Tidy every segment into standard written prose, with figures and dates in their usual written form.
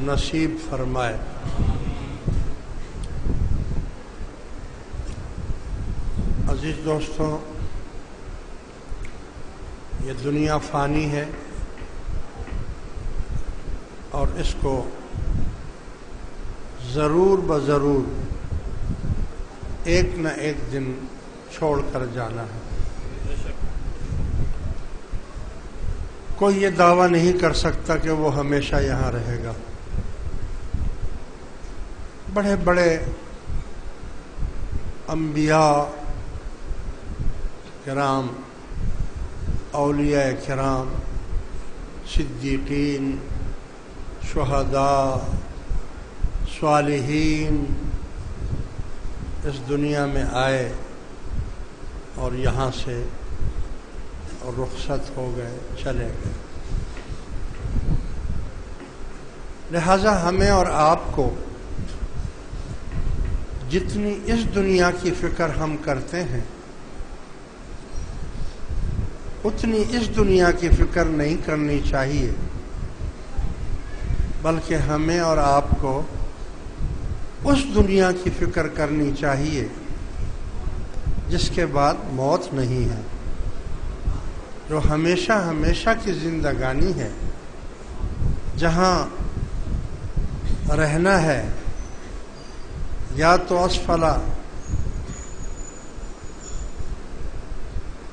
نصیب فرمائے۔ عزیز دوستوں، یہ دنیا فانی ہے اور اس کو ضرور بضرور ایک نہ ایک دن چھوڑ کر جانا ہے۔ کوئی یہ دعویٰ نہیں کر سکتا کہ وہ ہمیشہ یہاں رہے گا۔ بڑے بڑے انبیاء کرام، اولیاء کرام، صدیقین، شہداء، صالحین اس دنیا میں آئے اور یہاں سے رخصت ہو گئے، چلے گئے۔ لہذا ہمیں اور آپ کو جتنی اس دنیا کی فکر ہم کرتے ہیں اتنی اس دنیا کی فکر نہیں کرنی چاہیے، بلکہ ہمیں اور آپ کو اس دنیا کی فکر کرنی چاہیے جس کے بعد موت نہیں ہے، جو ہمیشہ ہمیشہ کی زندگانی ہے، جہاں رہنا ہے یا تو اسفل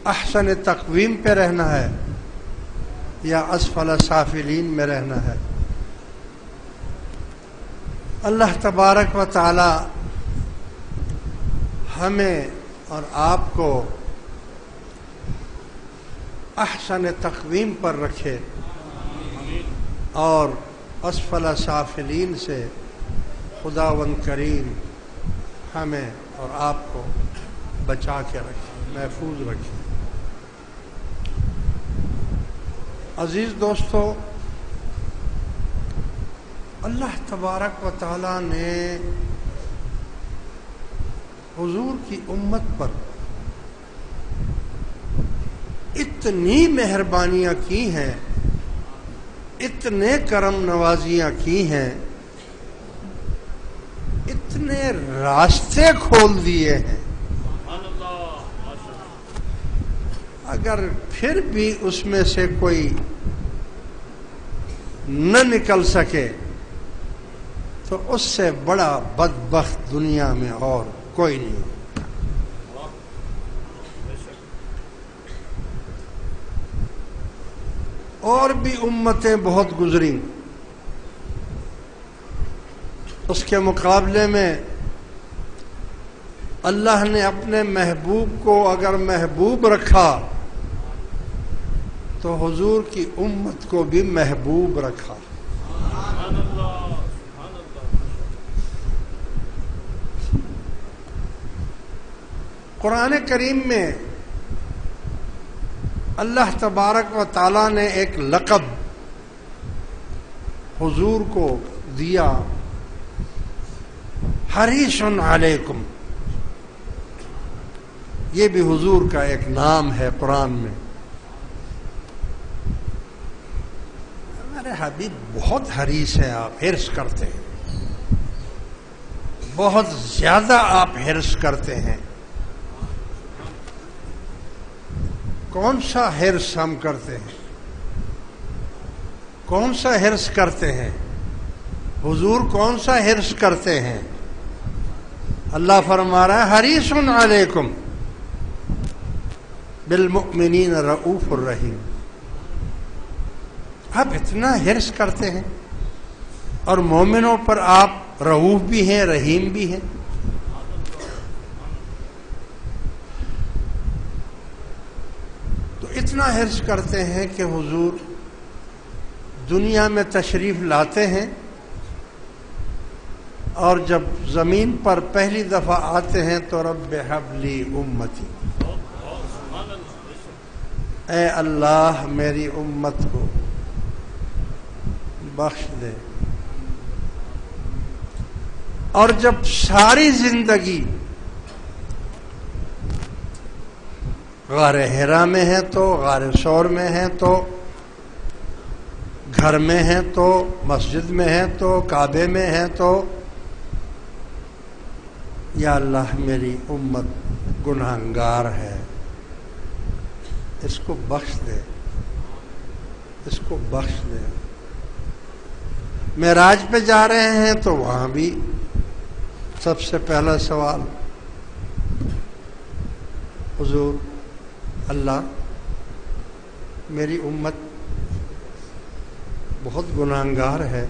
احسن تقویم پہ رہنا ہے یا اسفل سافلین میں رہنا ہے۔ اللہ تبارک و تعالی ہمیں اور آپ کو احسن تقویم پر رکھے اور اسفل سافلین سے خداوند کریم ہمیں اور آپ کو بچا کے رکھے، محفوظ رکھے۔ عزیز دوستو، اللہ تبارک و تعالی نے حضور کی امت پر اتنی مہربانیاں کی ہیں، اتنے کرم نوازیاں کی ہیں، اتنے راستے کھول دیے ہیں، اگر پھر بھی اس میں سے کوئی نہ نکل سکے تو اس سے بڑا بدبخت دنیا میں اور کوئی نہیں۔ اور بھی امتیں بہت گزری، اس کے مقابلے میں اللہ نے اپنے محبوب کو اگر محبوب رکھا تو حضور کی امت کو بھی محبوب رکھا۔ قرآن کریم میں اللہ تبارک و تعالی نے ایک لقب حضور کو دیا، حریص علیکم۔ یہ بھی حضور کا ایک نام ہے قرآن میں۔ میرے حبیب بہت حریص ہیں، آپ حرص کرتے ہیں، بہت زیادہ آپ حرص کرتے ہیں۔ کون سا حرص ہم کرتے ہیں؟ کون سا حرص کرتے ہیں؟ حضور کون سا حرص کرتے ہیں؟ اللہ فرما رہا ہے حریص علیکم بالمؤمنین رؤوف الرحیم۔ آپ اتنا حرص کرتے ہیں اور مومنوں پر آپ رؤوف بھی ہیں، رحیم بھی ہیں۔ تو اتنا حرص کرتے ہیں کہ حضور دنیا میں تشریف لاتے ہیں اور جب زمین پر پہلی دفعہ آتے ہیں تو رب ہب لی امتی، اے اللہ میری امت کو بخش دے۔ اور جب ساری زندگی غار حرا میں ہے تو غار ثور میں ہے تو گھر میں ہیں تو مسجد میں ہیں تو کعبے میں ہیں تو یا اللہ میری امت گنہگار ہے، اس کو بخش دے، اس کو بخش دے۔ معراج پہ جا رہے ہیں تو وہاں بھی سب سے پہلا سوال حضور اللہ میری امت بہت گنہگار ہے،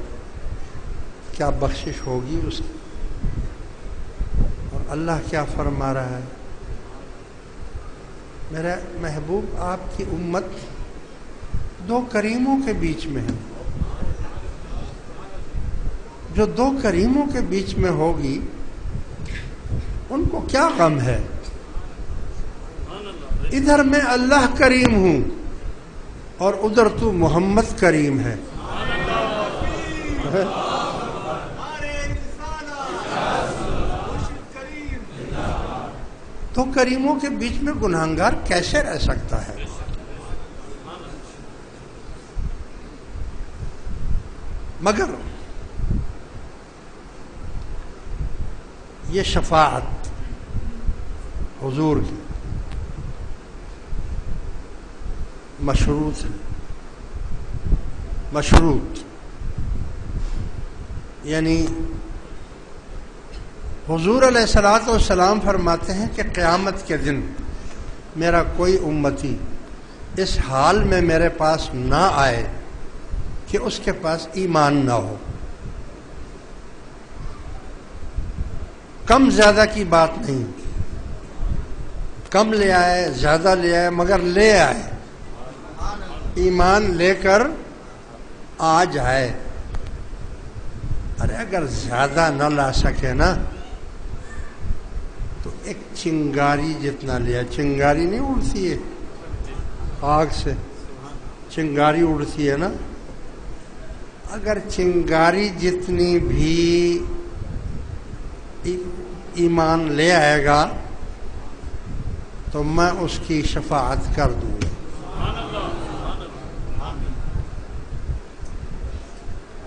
کیا بخشش ہوگی اس کی؟ اور اللہ کیا فرما رہا ہے؟ میرا محبوب آپ کی امت دو کریموں کے بیچ میں ہے، جو دو کریموں کے بیچ میں ہوگی ان کو کیا غم ہے؟ ادھر میں اللہ کریم ہوں اور ادھر تو محمد کریم ہے۔ تو کریموں کے بیچ میں گنہگار کیسے رہ سکتا ہے؟ مگر یہ شفاعت حضور کی مشروط ہے، مشروط یعنی حضور علیہ الصلوۃ والسلام فرماتے ہیں کہ قیامت کے دن میرا کوئی امتی اس حال میں میرے پاس نہ آئے کہ اس کے پاس ایمان نہ ہو۔ کم زیادہ کی بات نہیں، کم لے آئے زیادہ لے آئے مگر لے آئے، ایمان لے کر آ جائے۔ ارے اگر زیادہ نہ لا سکے نا تو ایک چنگاری جتنا لیا، چنگاری نہیں اڑتی ہے آگ سے، چنگاری اڑتی ہے نا، اگر چنگاری جتنی بھی ایمان لے آئے گا تو میں اس کی شفاعت کر دوں گا۔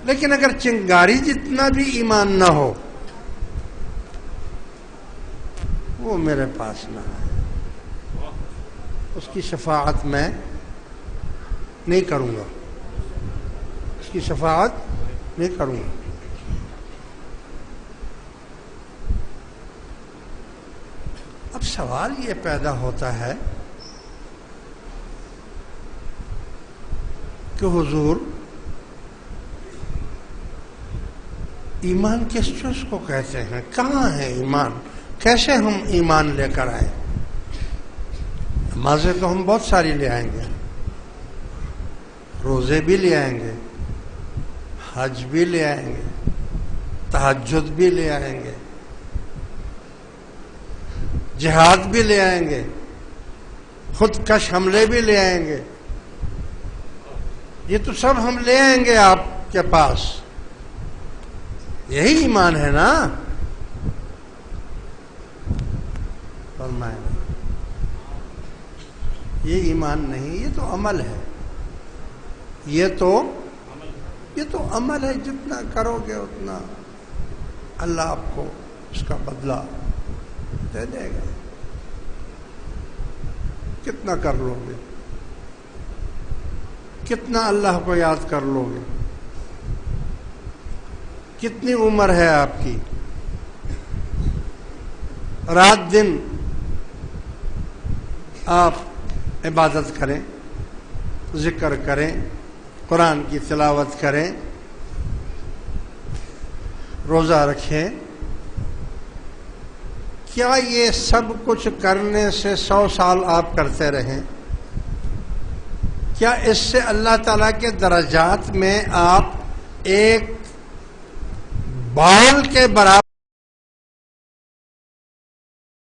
لیکن اگر چنگاری جتنا بھی ایمان نہ ہو وہ میرے پاس نہ آئے، اس کی شفاعت میں نہیں کروں گا، اس کی شفاعت نہیں کروں گا۔ اب سوال یہ پیدا ہوتا ہے کہ حضور ایمان کس چیز کو کہتے ہیں؟ کہاں ہے ایمان؟ کیسے ہم ایمان لے کر آئے؟ نمازیں تو ہم بہت ساری لے آئیں گے، روزے بھی لے آئیں گے، حج بھی لے آئیں گے، تہجد بھی لے آئیں گے، جہاد بھی لے آئیں گے، خود کش حملے بھی لے آئیں گے، یہ تو سب ہم لے آئیں گے آپ کے پاس، یہی ایمان ہے نا؟ فرمائیں یہ ایمان نہیں، یہ تو عمل ہے، یہ تو عمل ہے، جتنا کرو گے اتنا اللہ آپ کو اس کا بدلہ دے دے گا۔ کتنا کر لو گے، کتنا اللہ کو یاد کر لو گے، کتنی عمر ہے آپ کی، رات دن آپ عبادت کریں، ذکر کریں، قرآن کی تلاوت کریں، روزہ رکھیں، کیا یہ سب کچھ کرنے سے 100 سال آپ کرتے رہیں؟ کیا اس سے اللہ تعالیٰ کے درجات میں آپ ایک بال کے برابر